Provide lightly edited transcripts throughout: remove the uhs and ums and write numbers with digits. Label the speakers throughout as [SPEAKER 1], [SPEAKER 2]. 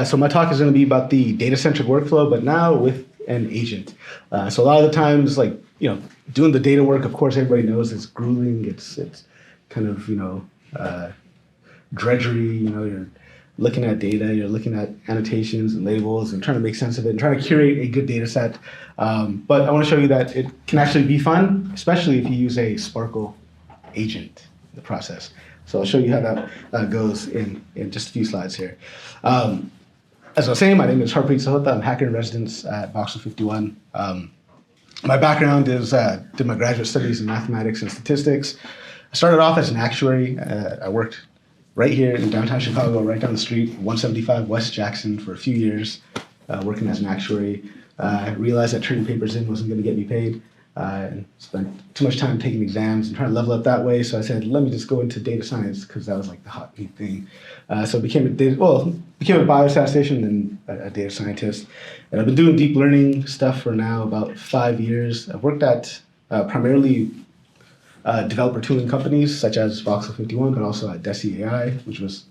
[SPEAKER 1] So my talk is going to be about the data-centric workflow, but now with an agent. So a lot of the times, like, doing the data work, of course, everybody knows it's grueling. It's kind of, drudgery. You're looking at data, you're looking at annotations and labels and trying to make sense of it and trying to curate a good data set. But I want to show you that it can actually be fun, especially if you use a Sparkle agent in the process. So I'll show you how that goes in just a few slides here. As I was saying, my name is Harpreet Sahota. I'm hacker in residence at Voxel 51. My background is did my graduate studies in mathematics and statistics. I started off as an actuary. I worked right here in downtown Chicago, right down the street, 175 West Jackson for a few years, working as an actuary. I realized that turning papers in wasn't going to get me paid, and spent too much time taking exams and trying to level up that way. So I said, let me just go into data science because that was like the hot new thing. So I became a biostatistician and a data scientist. And I've been doing deep learning stuff for now about 5 years. I've worked at primarily developer tooling companies such as Voxel 51, but also at Deci AI, which was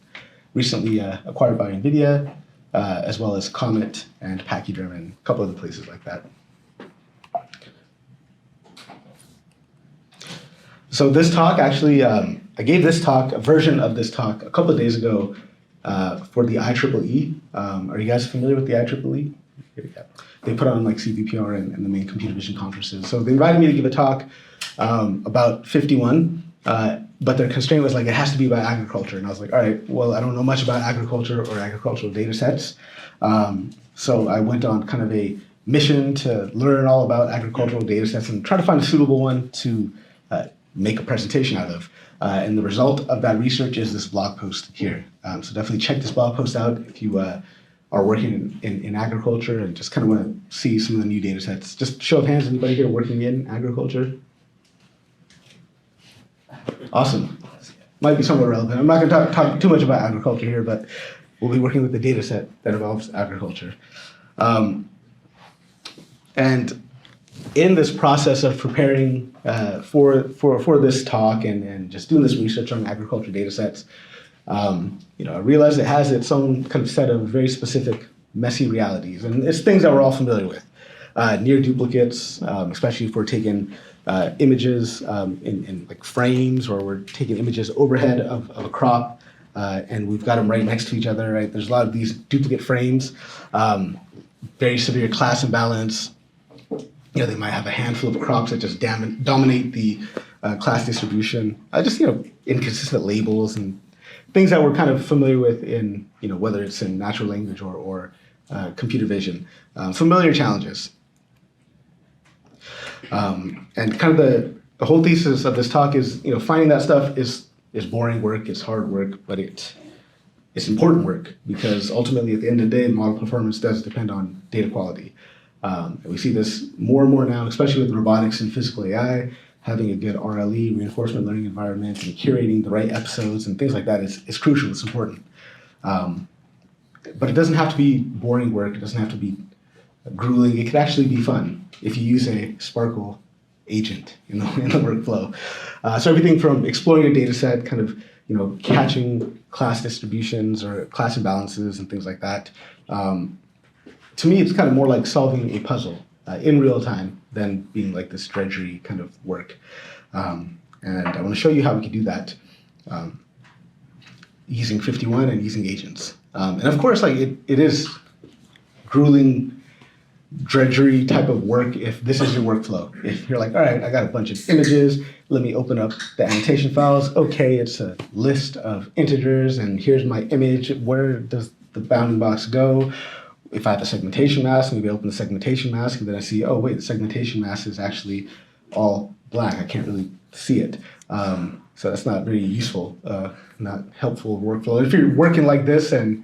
[SPEAKER 1] recently acquired by NVIDIA, as well as Comet and Pachyderm and a couple other places like that. So this talk, actually, I gave this talk, a version of this talk, a couple of days ago for the IEEE. Are you guys familiar with the IEEE? They put on like CVPR and the main computer vision conferences. So they invited me to give a talk about 51, but their constraint was like, it has to be about agriculture. And I was like, all right, well, I don't know much about agriculture or agricultural data sets. So I went on kind of a mission to learn all about agricultural data sets and try to find a suitable one to make a presentation out of. And the result of that research is this blog post here. So definitely check this blog post out if you are working in agriculture and just kind of want to see some of the new data sets. Just show of hands, anybody here working in agriculture? Awesome. Might be somewhat relevant. I'm not going to talk too much about agriculture here, but we'll be working with the data set that involves agriculture. And in this process of preparing for this talk and just doing this research on agriculture data sets, I realized it has its own kind of set of very specific messy realities. And it's things that we're all familiar with. Near duplicates, especially if we're taking images in like frames, or we're taking images overhead of a crop, and we've got them right next to each other, right? There's a lot of these duplicate frames, very severe class imbalance. They might have a handful of crops that just dominate the class distribution. Just inconsistent labels and things that we're kind of familiar with in, whether it's in natural language or computer vision. Familiar challenges. And kind of the whole thesis of this talk is, finding that stuff is boring work, it's hard work, but it's important work, because ultimately at the end of the day, model performance does depend on data quality. And we see this more and more now, especially with robotics and physical AI. Having a good RLE, reinforcement learning environment, and curating the right episodes and things like that is crucial, it's important. But it doesn't have to be boring work, it doesn't have to be grueling, it could actually be fun if you use a Sparkle agent in the workflow. So everything from exploring a data set, kind of catching class distributions or class imbalances and things like that. To me, it's kind of more like solving a puzzle in real time than being like this drudgery kind of work. And I want to show you how we can do that using 51 and using agents. And of course, like it is grueling, drudgery type of work if this is your workflow. If you're like, all right, I got a bunch of images, let me open up the annotation files. Okay, it's a list of integers, and here's my image. Where does the bounding box go? If I have a segmentation mask, maybe I open the segmentation mask, and then I see, oh wait, the segmentation mask is actually all black. I can't really see it. So that's not very useful, not helpful workflow. If you're working like this and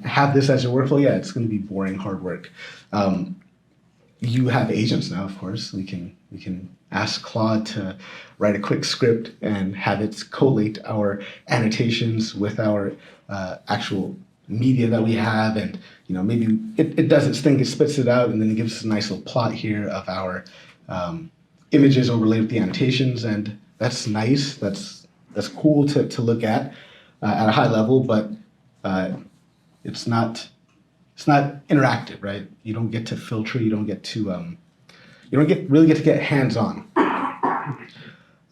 [SPEAKER 1] have this as your workflow, yeah, it's going to be boring, hard work. You have agents now, of course. We can ask Claude to write a quick script and have it collate our annotations with our actual media that we have, and maybe it does its thing, it spits it out, and then it gives us a nice little plot here of our images overlaid with the annotations, and that's nice. That's cool to look at a high level, but it's not interactive, right? You don't get to filter, you don't get to you don't really get to get hands-on.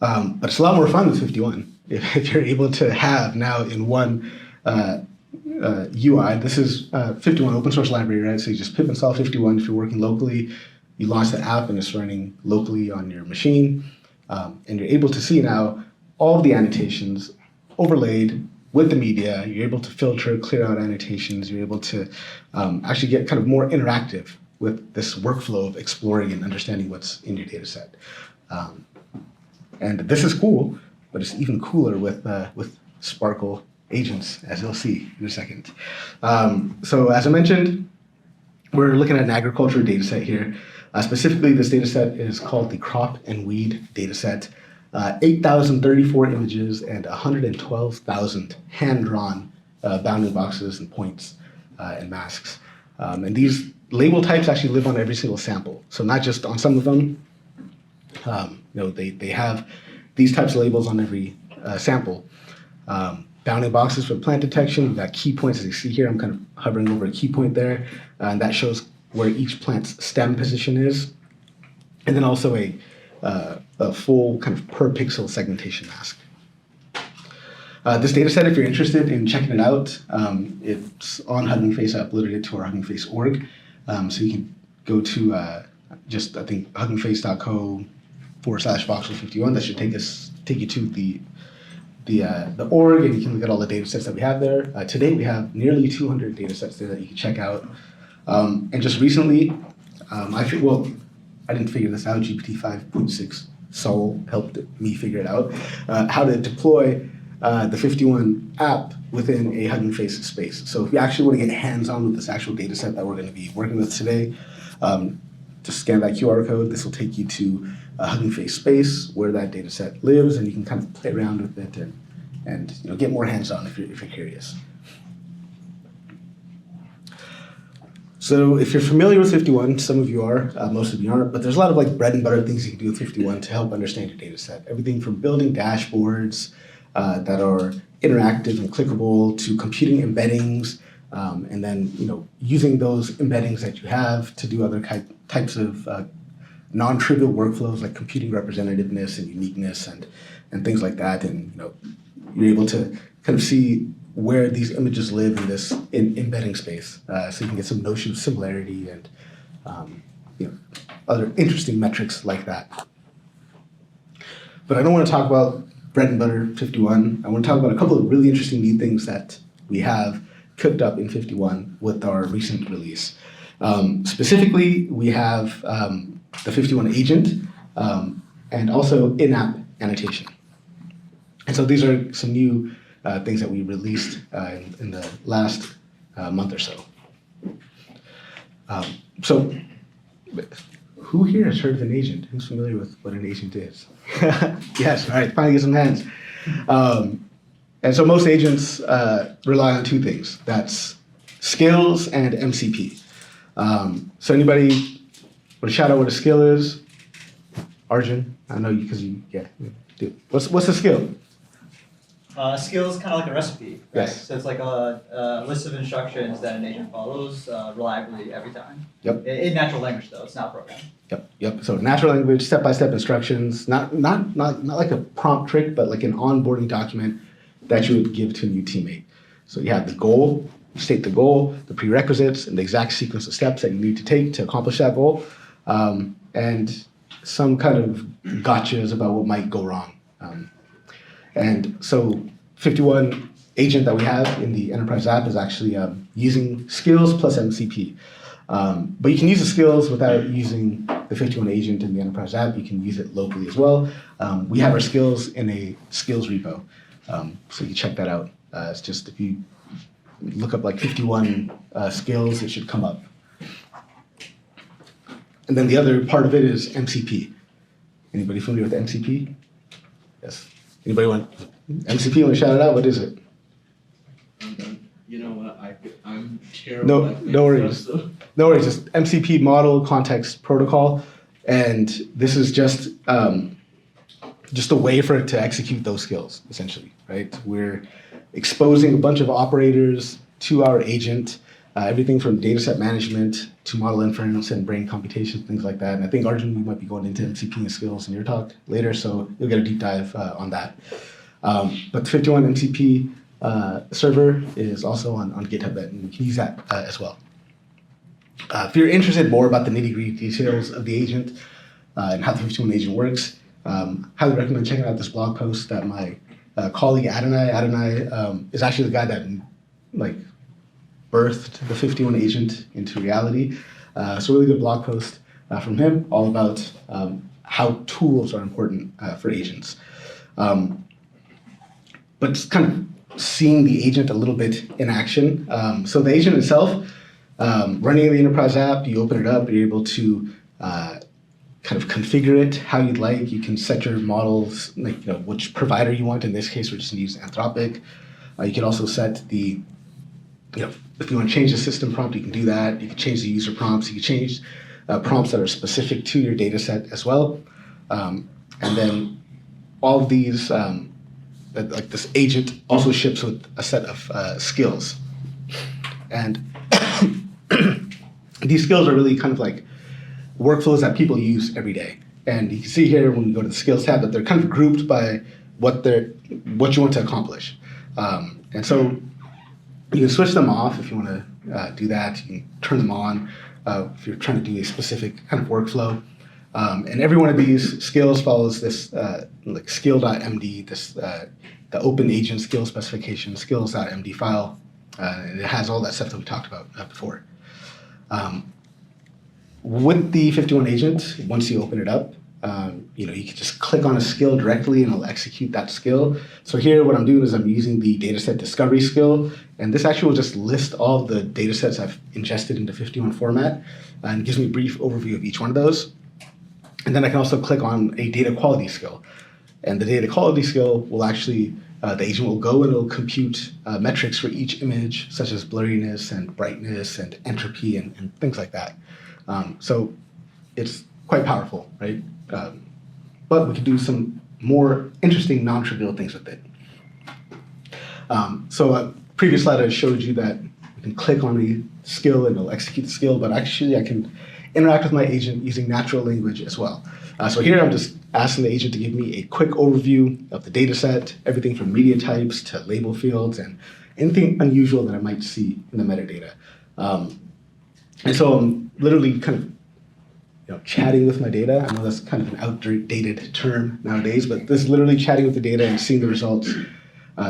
[SPEAKER 1] But it's a lot more fun with 51 if you're able to have now in one UI. This is 51 open source library, right? So you just pip install 51 if you're working locally. You launch the app and it's running locally on your machine. And you're able to see now all of the annotations overlaid with the media. You're able to filter, clear out annotations. You're able to actually get kind of more interactive with this workflow of exploring and understanding what's in your data set. And this is cool, but it's even cooler with Sparkle agents, as you'll see in a second. So as I mentioned, we're looking at an agriculture data set here. Specifically, this data set is called the crop and weed data set. 8,034 images and 112,000 hand-drawn bounding boxes and points and masks. And these label types actually live on every single sample. So not just on some of them. They have these types of labels on every sample. Bounding boxes for plant detection. We've got key points, as you see here. I'm kind of hovering over a key point there. And that shows where each plant's stem position is. And then also a full kind of per pixel segmentation mask. This data set, if you're interested in checking it out, it's on Hugging Face. I uploaded it to our Hugging Face org. So you can go to I think huggingface.co/voxel51. That should take you to the org, and you can look at all the data sets that we have there. To date, we have nearly 200 data sets there that you can check out. And just recently, I didn't figure this out. GPT 5.6 Sol helped me figure it out, how to deploy the 51 app within a Hugging Face space. So if you actually want to get hands-on with this actual data set that we're going to be working with today, just scan that QR code. This will take you to a Hugging Face space where that data set lives, and you can kind of play around with it and get more hands-on if you're curious. So if you're familiar with 51, some of you are, most of you aren't, but there's a lot of like bread and butter things you can do with 51 to help understand your data set. Everything from building dashboards that are interactive and clickable to computing embeddings, and then using those embeddings that you have to do other types of non-trivial workflows like computing representativeness and uniqueness and things like that. And you're able to kind of see where these images live in this embedding space, so you can get some notion of similarity and other interesting metrics like that. But I don't want to talk about bread and butter 51. I want to talk about a couple of really interesting new things that we have cooked up in 51 with our recent release. Specifically, we have the 51 Agent and also in-app annotation. And so these are some new things that we released in the last month or so. So who here has heard of an agent? Who's familiar with what an agent is? Yes, all right, finally get some hands. And so most agents rely on two things. That's skills and MCP. So anybody want to shout out what a skill is? Arjun, I know you because you do. What's a skill?
[SPEAKER 2] Skill is kind of like a recipe, right?
[SPEAKER 1] Yes.
[SPEAKER 2] So it's like a list of instructions that an agent follows reliably every time.
[SPEAKER 1] Yep.
[SPEAKER 2] In natural language, though, it's not programmed.
[SPEAKER 1] Yep. So natural language, step-by-step instructions, not like a prompt trick, but like an onboarding document that you would give to a new teammate. So you have the goal, you state the goal, the prerequisites, and the exact sequence of steps that you need to take to accomplish that goal, and some kind of gotchas about what might go wrong. And so 51 Agent that we have in the enterprise app is actually using skills plus MCP. But you can use the skills without using the 51 Agent in the enterprise app. You can use it locally as well. We have our skills in a skills repo. So you check that out. It's just if you look up like 51 skills, it should come up. And then the other part of it is MCP. Anybody familiar with MCP? Yes. Anybody want MCP? Want to shout it out? What is it?
[SPEAKER 3] You know what? I'm terrible.
[SPEAKER 1] No worries. No worries. Just MCP, model context protocol, and this is just a way for it to execute those skills. Essentially, right? We're exposing a bunch of operators to our agent, everything from dataset management to model inference and brain computations, things like that. And I think Arjun, you might be going into MCP and skills in your talk later, so you'll get a deep dive on that. But the 51 MCP server is also on GitHub, and you can use that as well. If you're interested more about the nitty-gritty details of the agent and how the 51 agent works, highly recommend checking out this blog post that my colleague Adonai is actually the guy that birthed the 51 agent into reality. So really good blog post from him, all about how tools are important for agents. But just kind of seeing the agent a little bit in action. So the agent itself, running the enterprise app, you open it up, you're able to kind of configure it how you'd like. You can set your models, which provider you want. In this case, we're just going to use Anthropic. You can also set the, if you want to change the system prompt, you can do that. You can change the user prompts. You can change prompts that are specific to your data set as well. And then all of these, like this agent also ships with a set of skills. And these skills are really kind of like workflows that people use every day. And you can see here when we go to the skills tab that they're kind of grouped by what you want to accomplish. And so you can switch them off if you want to do that. You can turn them on if you're trying to do a specific kind of workflow. And every one of these skills follows this like skill.md, the open agent skill specification, skills.md file. And it has all that stuff that we talked about before. With the 51 agent, once you open it up, you can just click on a skill directly and it'll execute that skill. So here what I'm doing is I'm using the dataset discovery skill, and this actually will just list all the datasets I've ingested into 51 format and gives me a brief overview of each one of those. And then I can also click on a data quality skill. And the data quality skill will actually, the agent will go and it'll compute metrics for each image, such as blurriness and brightness and entropy and things like that. So it's quite powerful, right? But we can do some more interesting, non-trivial things with it. So a previous slide I showed you that you can click on the skill and it'll execute the skill, but actually I can interact with my agent using natural language as well. So here I'm just asking the agent to give me a quick overview of the data set, everything from media types to label fields and anything unusual that I might see in the metadata. And so I'm literally kind of chatting with my data. I know that's kind of an outdated term nowadays, but this is literally chatting with the data and seeing the results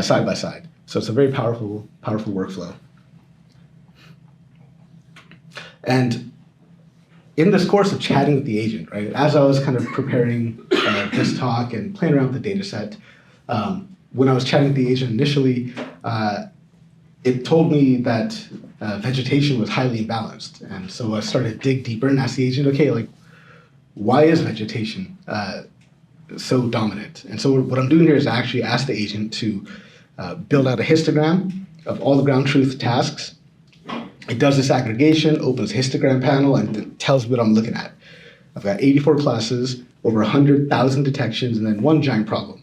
[SPEAKER 1] side by side. So it's a very powerful workflow. And in this course of chatting with the agent, right, as I was kind of preparing this talk and playing around with the data set, when I was chatting with the agent initially, it told me that vegetation was highly imbalanced. And so I started to dig deeper and ask the agent, okay, why is vegetation so dominant? And so what I'm doing here is I actually ask the agent to build out a histogram of all the ground truth tasks. It does this aggregation, opens a histogram panel, and it tells me what I'm looking at. I've got 84 classes, over 100,000 detections, and then one giant problem.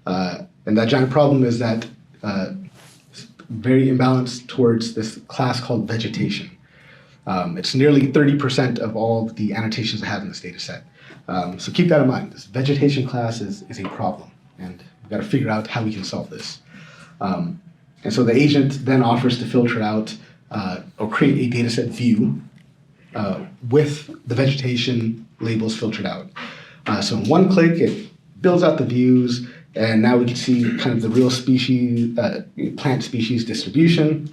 [SPEAKER 1] And that giant problem is that very imbalanced towards this class called vegetation. It's nearly 30% of all the annotations I have in this data set. So keep that in mind. This vegetation class is a problem, and we've got to figure out how we can solve this. And so the agent then offers to filter out or create a dataset view with the vegetation labels filtered out. So in one click, it builds out the views, and now we can see kind of the real species, plant species distribution.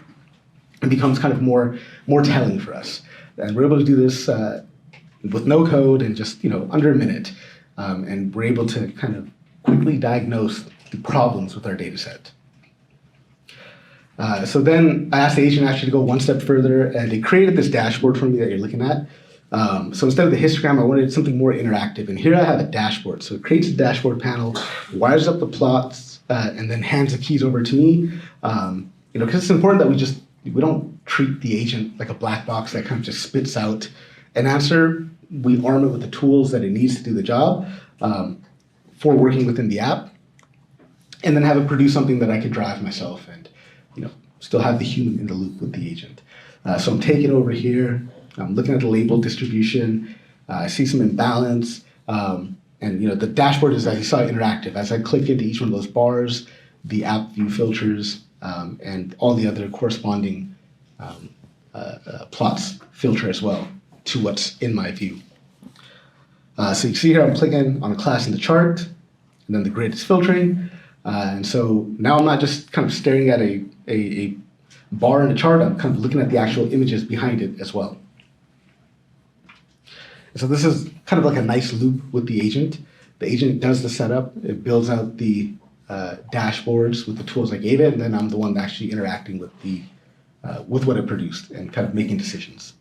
[SPEAKER 1] It becomes kind of more telling for us. And we're able to do this with no code and just under a minute. And we're able to kind of quickly diagnose the problems with our data set. So then I asked the agent actually to go one step further, and it created this dashboard for me that you're looking at. So instead of the histogram, I wanted something more interactive. And here I have a dashboard. So it creates a dashboard panel, wires up the plots, and then hands the keys over to me. Because it's important that we don't treat the agent like a black box that kind of just spits out an answer. We arm it with the tools that it needs to do the job for working within the app, and then have it produce something that I could drive myself and still have the human in the loop with the agent. So I'm taking over here, I'm looking at the label distribution, I see some imbalance, and the dashboard is, as you saw, interactive. As I click into each one of those bars, the app view filters and all the other corresponding plots filter as well to what's in my view. So you see here I'm clicking on a class in the chart, and then the grid is filtering. And so now I'm not just kind of staring at a bar in the chart, I'm kind of looking at the actual images behind it as well. So this is kind of like a nice loop with the agent. The agent does the setup, it builds out the dashboards with the tools I gave it, and then I'm the one actually interacting with with what it produced and kind of making decisions.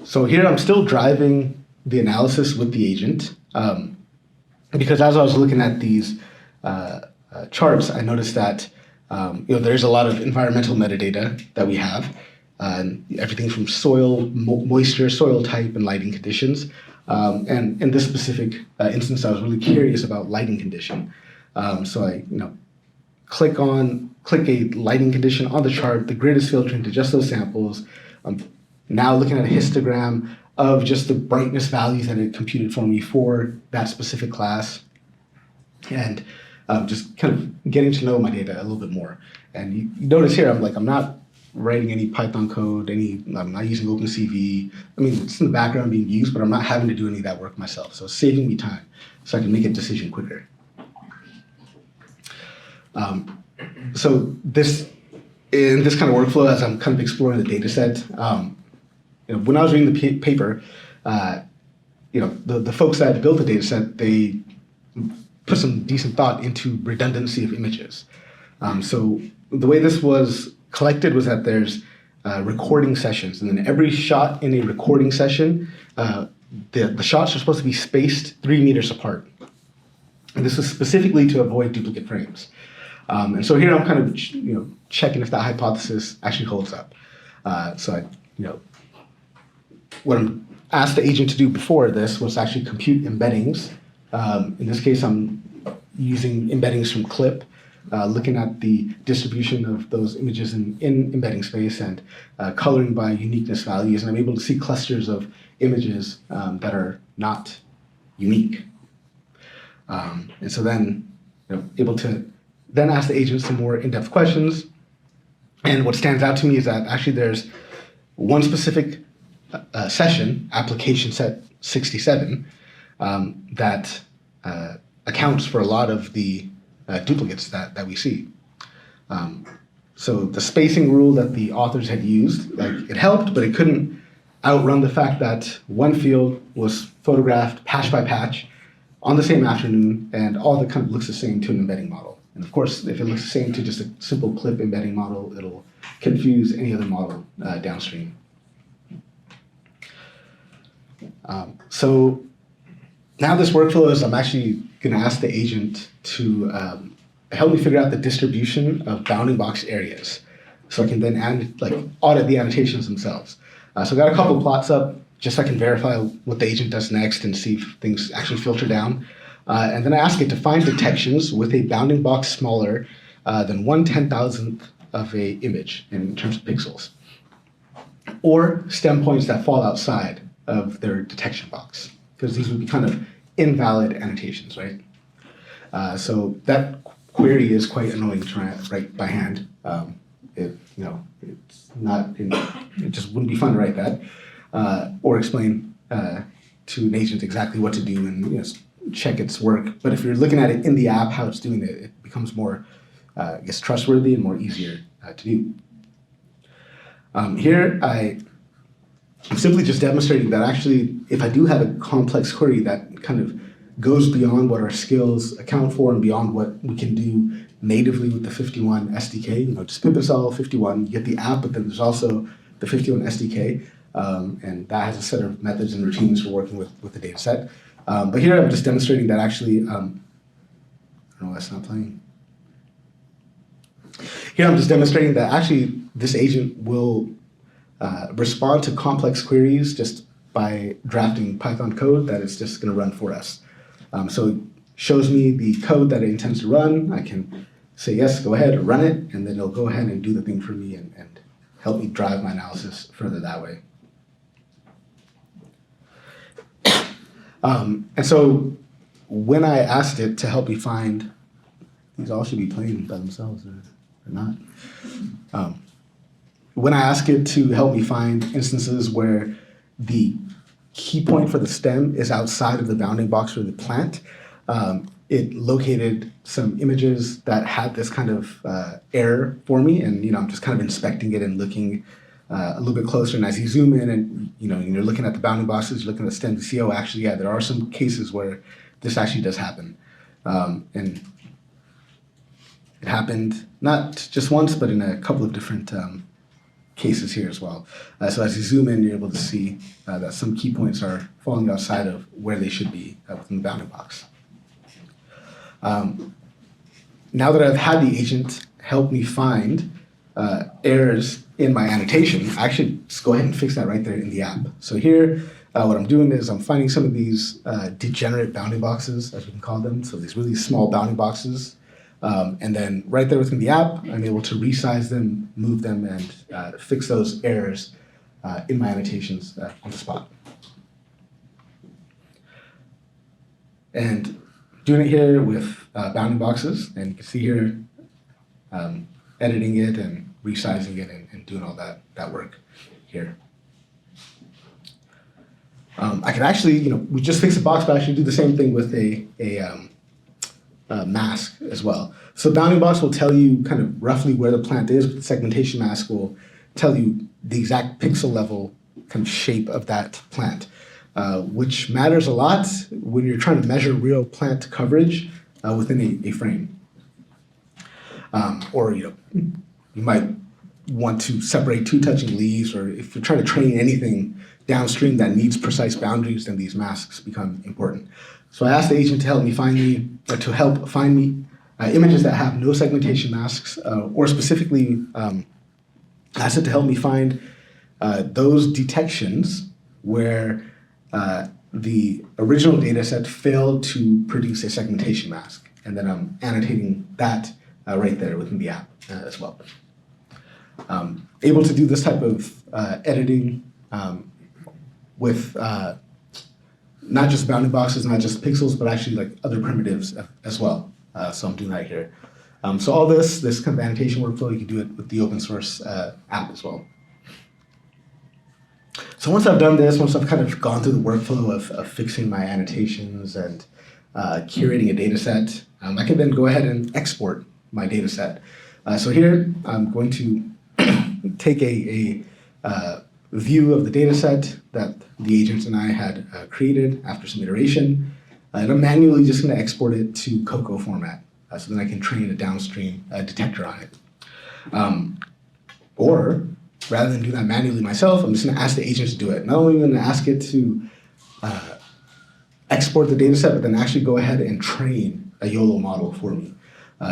[SPEAKER 1] So here I'm still driving the analysis with the agent, because as I was looking at these charts, I noticed that there's a lot of environmental metadata that we have, everything from soil, moisture, soil type, and lighting conditions. And in this specific instance, I was really curious about lighting condition. So I click a lighting condition on the chart, the grid is filtering to just those samples. I'm now looking at a histogram of just the brightness values that it computed for me for that specific class. And just kind of getting to know my data a little bit more. And you notice here, I'm not writing any Python code, I'm not using OpenCV. I mean, it's in the background being used, but I'm not having to do any of that work myself. So it's saving me time so I can make a decision quicker. So in this kind of workflow, as I'm kind of exploring the data set, when I was reading the paper, the folks that built the data set, they put some decent thought into redundancy of images. So the way this was collected was that there's recording sessions, and then every shot in a recording session, the shots are supposed to be spaced 3 meters apart. And this is specifically to avoid duplicate frames. And so here I'm kind of checking if that hypothesis actually holds up. What I'm asked the agent to do before this was actually compute embeddings. In this case, I'm using embeddings from Clip, looking at the distribution of those images in embedding space and coloring by uniqueness values. And I'm able to see clusters of images that are not unique. And so then, able to then ask the agent some more in-depth questions. And what stands out to me is that actually there's one specific session, application set 67, that accounts for a lot of the duplicates that we see. So the spacing rule that the authors had used, it helped, but it couldn't outrun the fact that one field was photographed patch by patch on the same afternoon, and all that kind of looks the same to an embedding model. And of course, if it looks the same to just a simple Clip embedding model, it'll confuse any other model downstream. So now this workflow is I'm actually going to ask the agent to help me figure out the distribution of bounding box areas, so I can then audit the annotations themselves. So I got a couple plots up just so I can verify what the agent does next and see if things actually filter down. And then I ask it to find detections with a bounding box smaller than 1/10,000th of a image in terms of pixels, or stem points that fall outside of their detection box, because these would be kind of invalid annotations, right? So that query is quite annoying to write by hand. It's not, it just wouldn't be fun to write that, or explain to an agent exactly what to do and check its work. But if you're looking at it in the app, how it's doing it, it becomes more, trustworthy and more easier to do. Here, I'm simply just demonstrating that actually, if I do have a complex query that kind of goes beyond what our skills account for and beyond what we can do natively with the FiftyOne SDK, just pip install FiftyOne, you get the app, but then there's also the FiftyOne SDK, and that has a set of methods and routines for working with the data set. But here I'm just demonstrating that actually, I don't know why that's not playing. Here I'm just demonstrating that actually this agent will respond to complex queries just by drafting Python code that it's just going to run for us. So it shows me the code that it intends to run. I can say yes, go ahead, run it, and then it'll go ahead and do the thing for me and help me drive my analysis further that way. And so when I asked it to help me find, these all should be playing by themselves or not. When I ask it to help me find instances where the key point for the stem is outside of the bounding box for the plant, it located some images that had this kind of error for me, and I'm just kind of inspecting it and looking a little bit closer. And as you zoom in and you're looking at the bounding boxes, you're looking at the stem to see, oh, actually, yeah, there are some cases where this actually does happen. And it happened not just once, but in a couple of different cases here as well. So as you zoom in, you're able to see that some key points are falling outside of where they should be within the bounding box. Now that I've had the agent help me find errors in my annotation, I actually just go ahead and fix that right there in the app. So here, what I'm doing is I'm finding some of these degenerate bounding boxes, as we can call them, so these really small bounding boxes. And then right there within the app, I'm able to resize them, move them, and fix those errors in my annotations on the spot. And doing it here with bounding boxes, and you can see here editing it and resizing it and doing all that work here. I could actually, we just fixed the box, but actually do the same thing with a mask as well. So bounding box will tell you kind of roughly where the plant is, but the segmentation mask will tell you the exact pixel level kind of shape of that plant, which matters a lot when you're trying to measure real plant coverage within a frame. Or you might want to separate two touching leaves, or if you're trying to train anything downstream that needs precise boundaries, then these masks become important. So I asked the agent to help find me images that have no segmentation masks, or specifically asked it to help me find those detections where the original data set failed to produce a segmentation mask. And then I'm annotating that right there within the app as well. Able to do this type of editing with not just bounding boxes, not just pixels, but actually like other primitives as well. So I'm doing that here. So all this kind of annotation workflow, you can do it with the open source app as well. So once I've done this, once I've kind of gone through the workflow of fixing my annotations and curating a data set, I can then go ahead and export my data set. So here, I'm going to take a view of the data set that the agents and I had created after some iteration, and I'm manually just going to export it to COCO format, so then I can train a downstream detector on it. Or rather than do that manually myself, I'm just going to ask the agent to do it. Not only am I going to ask it to export the data set, but then actually go ahead and train a YOLO model for me.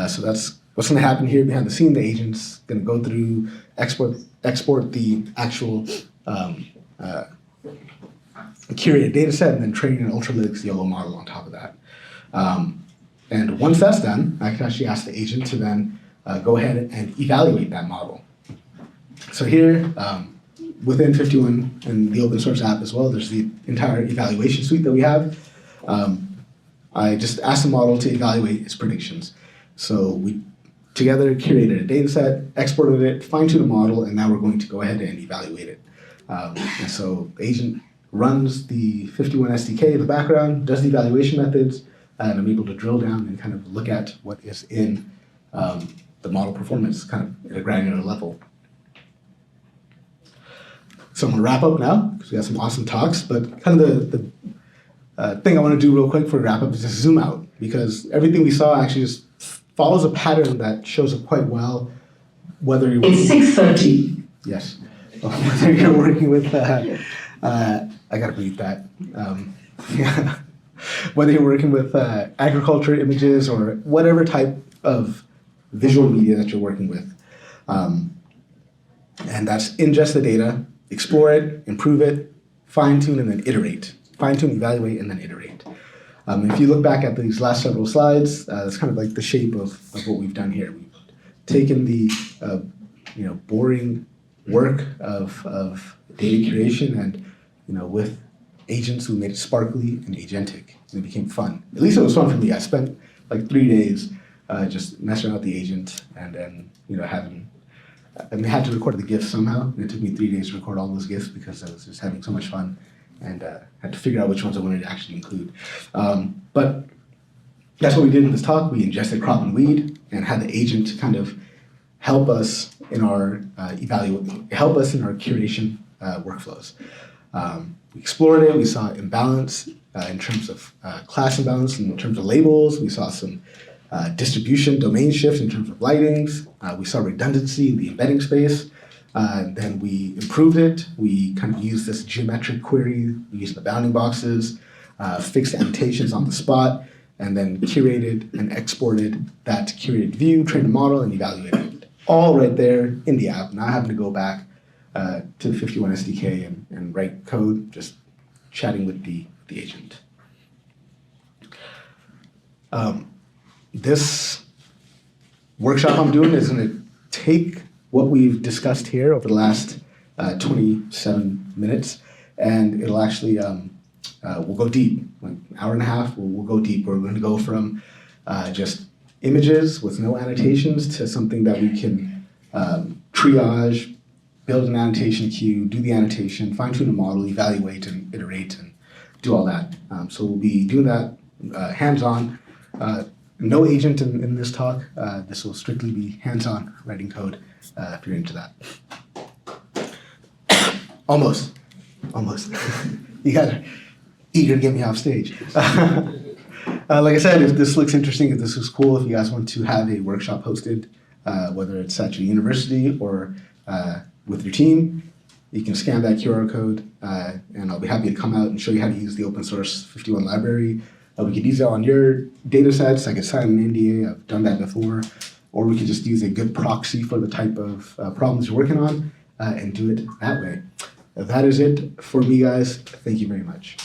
[SPEAKER 1] So that's what's going to happen here behind the scene. The agent's going to go through, export the actual curated data set, and then train an Ultralytics YOLO model on top of that. And once that's done, I can actually ask the agent to then go ahead and evaluate that model. So here, within FiftyOne and the open source app as well, there's the entire evaluation suite that we have. I just asked the model to evaluate its predictions. So we together curated a data set, exported it, fine-tuned the model, and now we're going to go ahead and evaluate it. And so the agent runs the FiftyOne SDK in the background, does the evaluation methods, and I'm able to drill down and kind of look at what is in the model performance kind of at a granular level. So I'm going to wrap up now because we got some awesome talks, but kind of the thing I want to do real quick for wrap up is just zoom out, because everything we saw actually just follows a pattern that shows up quite well, whether you're
[SPEAKER 4] It's 6:30.
[SPEAKER 1] Yes. Whether you're working with, I gotta read that. Yeah. Whether you're working with agriculture images or whatever type of visual media that you're working with. And that's ingest the data, explore it, improve it, fine-tune, and then iterate. Fine-tune, evaluate, and then iterate. If you look back at these last several slides, it's kind of like the shape of what we've done here. We've taken the boring work of data curation and with agents, we made it sparkly and agentic. And it became fun. At least it was fun for me. I spent like 3 days just messing around with the agent and then I had to record the GIFs somehow. And it took me 3 days to record all those GIFs because I was just having so much fun and had to figure out which ones I wanted to actually include. But that's what we did in this talk. We ingested crop and weed and had the agent kind of help us in our curation workflows. We explored it. We saw imbalance in terms of class imbalance, in terms of labels. We saw some distribution domain shifts in terms of lightings. We saw redundancy in the embedding space. Then we improved it. We kind of used this geometric query. We used the bounding boxes, fixed annotations on the spot, and then curated and exported that curated view, trained a model, and evaluated it. All right there in the app, not having to go back to the FiftyOne SDK and write code, just chatting with the agent. This workshop I'm doing is going to take what we've discussed here over the last 27 minutes, and it'll actually, we'll go deep, like an hour and a half, we'll go deep. We're going to go from just images with no annotations to something that we can triage, build an annotation queue, do the annotation, fine-tune a model, evaluate and iterate and do all that. So we'll be doing that hands-on. No agent in this talk. This will strictly be hands-on writing code if you're into that. Almost. You gotta eager to get me off stage. Like I said, if this looks interesting, if this is cool, if you guys want to have a workshop hosted, whether it's at your university or with your team, you can scan that QR code and I'll be happy to come out and show you how to use the open source FiftyOne library. We could use it on your data sets. I could sign an NDA. I've done that before. Or we could just use a good proxy for the type of problems you're working on and do it that way. That is it for me, guys. Thank you very much.